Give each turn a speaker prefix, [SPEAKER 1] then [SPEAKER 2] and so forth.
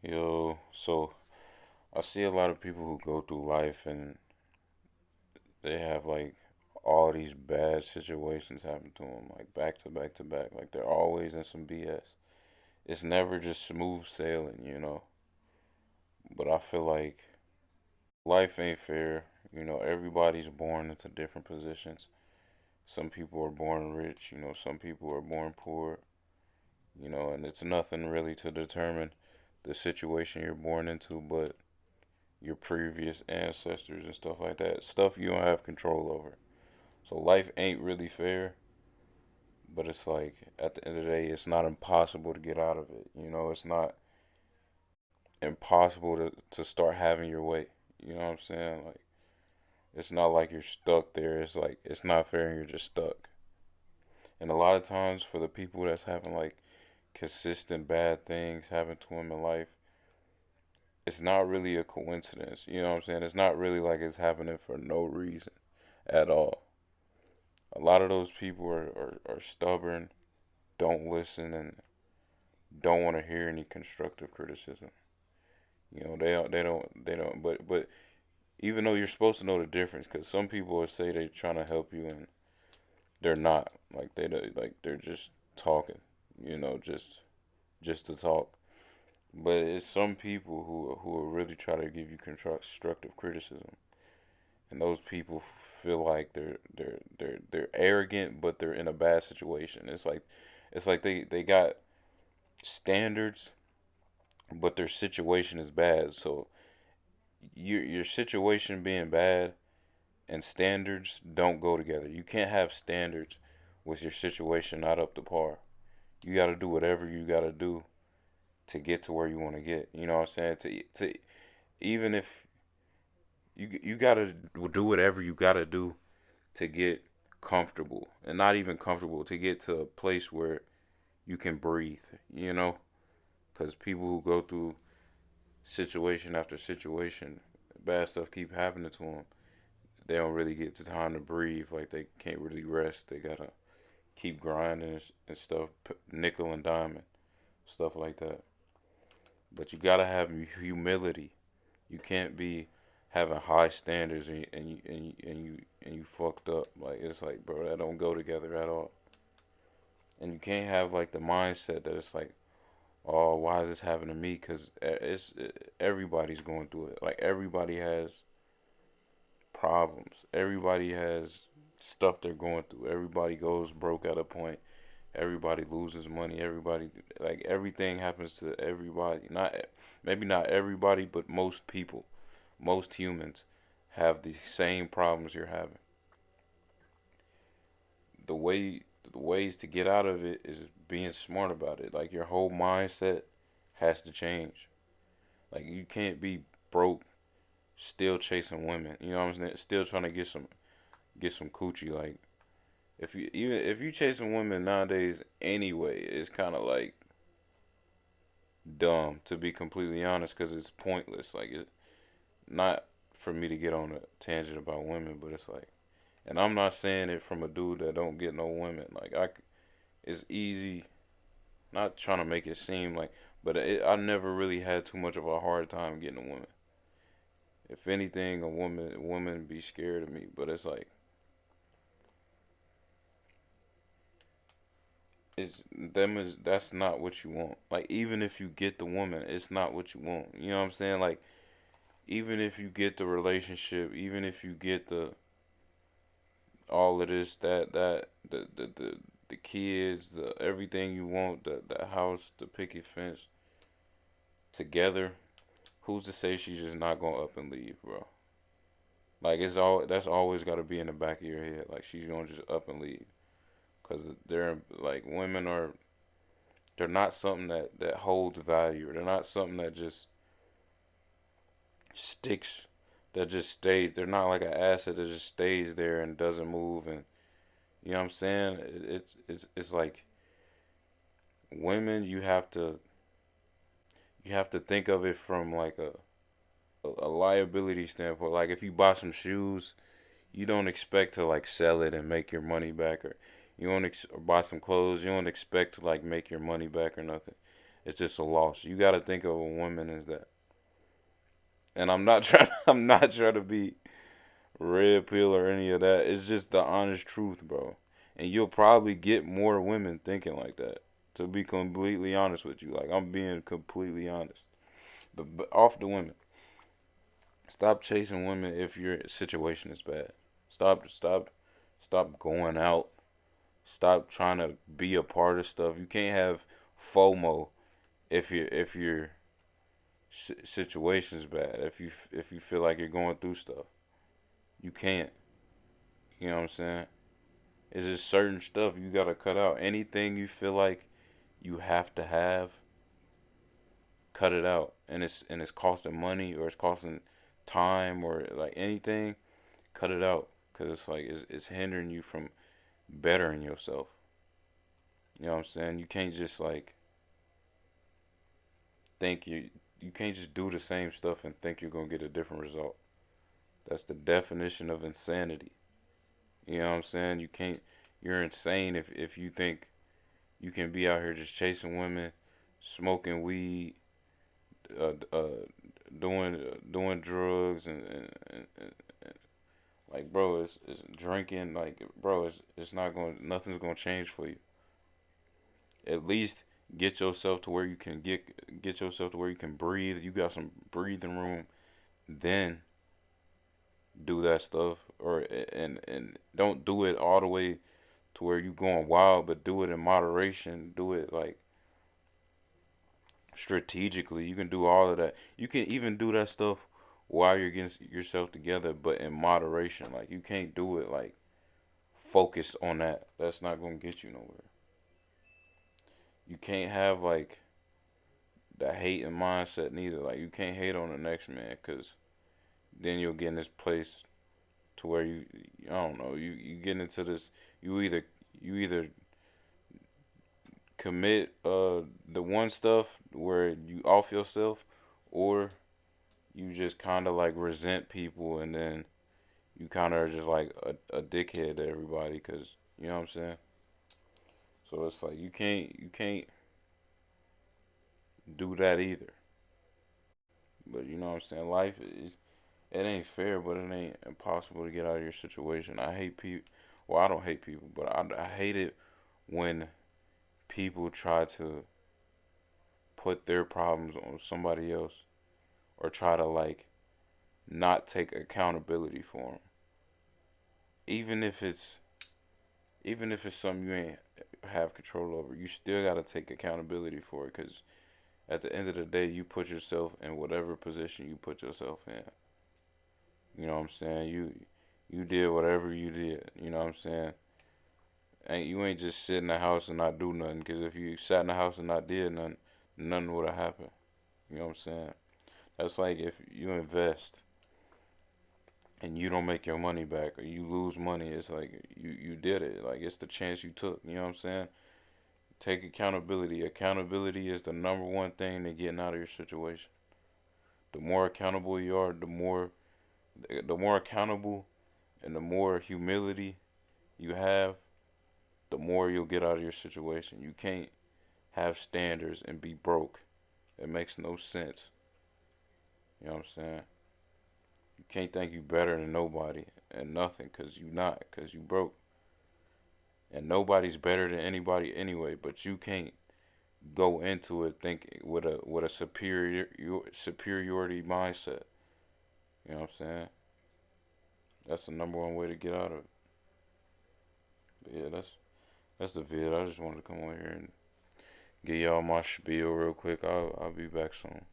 [SPEAKER 1] Yo, so I see a lot of people who go through life and they have like all these bad situations happen to them, like back to back to back. Like they're always in some BS. It's never just smooth sailing. But I feel like life ain't fair. Everybody's born into different positions. Some people are born rich, some people are born poor, and it's nothing really to determine the situation you're born into, but your previous ancestors and stuff like that. Stuff you don't have control over. So life ain't really fair, but it's like at the end of the day, it's not impossible to get out of it. It's not impossible to start having your way. You know what I'm saying? Like it's not like you're stuck there. It's like it's not fair and you're just stuck. And a lot of times for the people that's having like consistent bad things happen to them in life, it's not really a coincidence. You know what I'm saying? It's not really like it's happening for no reason at all. A lot of those people are stubborn, don't listen, and don't want to hear any constructive criticism. They don't. But even though you're supposed to know the difference, because some people will say they're trying to help you and they're not. Like they're just talking. Just to talk. But it's some people who will really try to give you constructive criticism, and those people feel like they're arrogant, but they're in a bad situation. It's like they got standards, but their situation is bad. So your situation being bad and standards don't go together. You can't have standards with your situation not up to par. You got to do whatever you got to do to get to where you want to get. You know what I'm saying? To even if you got to do whatever you got to do to get comfortable, and not even comfortable, to get to a place where you can breathe, because people who go through situation after situation, bad stuff keep happening to them. They don't really get the time to breathe. Like they can't really rest. They gotta keep grinding and stuff, nickel and diamond, stuff like that. But you gotta have humility. You can't be having high standards and you fucked up. Like it's like, bro, that don't go together at all. And you can't have like the mindset that it's like, oh, why is this happening to me? Because everybody's going through it. Like everybody has problems. Everybody has stuff they're going through. Everybody goes broke at a point. Everybody loses money. Everybody, like everything happens to everybody. Not maybe not everybody, but most people, most humans have the same problems you're having. The way the ways to get out of it is being smart about it. Like your whole mindset has to change. Like you can't be broke still chasing women. You know what I'm saying? Still trying to get some coochie. Like if you chasing women nowadays anyway, it's kind of like dumb, to be completely honest, because it's pointless. Like it not for me to get on a tangent about women, but it's like, and I'm not saying it from a dude that don't get no women. Like it's easy. Not trying to make it seem like, but I never really had too much of a hard time getting a woman. If anything, a woman be scared of me. But it's like that's not what you want. Like even if you get the woman, it's not what you want. You know what I'm saying? Like even if you get the relationship, even if you get all of this, the kids, the everything you want, the house, the picket fence together, who's to say she's just not gonna up and leave, bro? Like that's always got to be in the back of your head. Like she's gonna just up and leave, cause they're like women they're not something that holds value. They're not something that just sticks, that just stays. They're not like an asset that just stays there and doesn't move. And you know what I'm saying? It's like women. You have to think of it from like a liability standpoint. Like if you buy some shoes, you don't expect to like sell it and make your money back, or you don't or buy some clothes. You don't expect to like make your money back or nothing. it's just a loss. You got to think of a woman as that. And I'm not trying. I'm not trying to be red pill or any of that. It's just the honest truth, bro. And you'll probably get more women thinking like that. To be completely honest with you, like I'm being completely honest. But off the women, stop chasing women if your situation is bad. Stop going out. Stop trying to be a part of stuff. You can't have FOMO if your situation's bad. If you feel like you're going through stuff, you can't. You know what I'm saying? It's just certain stuff you gotta cut out. Anything you feel like you have to have, cut it out. And it's costing money or it's costing time or like anything, cut it out. Cause it's like it's hindering you from bettering yourself. You know what I'm saying? You can't just like think you can't just do the same stuff and think you're gonna get a different result. That's the definition of insanity. You know what I'm saying? You're insane if you think you can be out here just chasing women, smoking weed, doing drugs and like bro, it's drinking like bro, it's not going nothing's gonna change for you. At least get yourself to where you can get yourself to where you can breathe. You got some breathing room. Then do that stuff or and don't do it all the way to where you going wild, but do it in moderation. Do it like strategically. You can do all of that. You can even do that stuff while you're getting yourself together, but in moderation. Like you can't do it like focus on that. That's not gonna get you nowhere. You can't have like the hating mindset neither. Like you can't hate on the next man, cause then you'll get in this place to where I don't know, you get into this. You either commit the one stuff where you off yourself, or you just kind of like resent people, and then you kind of are just like a dickhead to everybody, cause you know what I'm saying. So it's like you can't do that either. But you know what I'm saying. Life is it ain't fair, but it ain't impossible to get out of your situation. I hate people. Well, I don't hate people, but I hate it when people try to put their problems on somebody else or try to like not take accountability for them. Even if it's even if it's something you ain't have control over, you still got to take accountability for it cuz at the end of the day, you put yourself in whatever position you put yourself in. You know what I'm saying? You did whatever you did. You know what I'm saying? Ain't you ain't just sit in the house and not do nothing. Cause if you sat in the house and not did nothing, nothing would have happened. You know what I'm saying? That's like if you invest and you don't make your money back or you lose money. It's like you did it. Like it's the chance you took. You know what I'm saying? Take accountability. Accountability is the number one thing to getting out of your situation. The more accountable you are, the more accountable and the more humility you have, the more you'll get out of your situation. You can't have standards and be broke. It makes no sense. You know what I'm saying? You can't think you better than nobody and nothing because you not, because you broke. And nobody's better than anybody anyway, but you can't go into it thinking with a superiority mindset. You know what I'm saying? That's the number one way to get out of it. But yeah, that's the vid. I just wanted to come on here and get y'all my spiel real quick. I'll be back soon.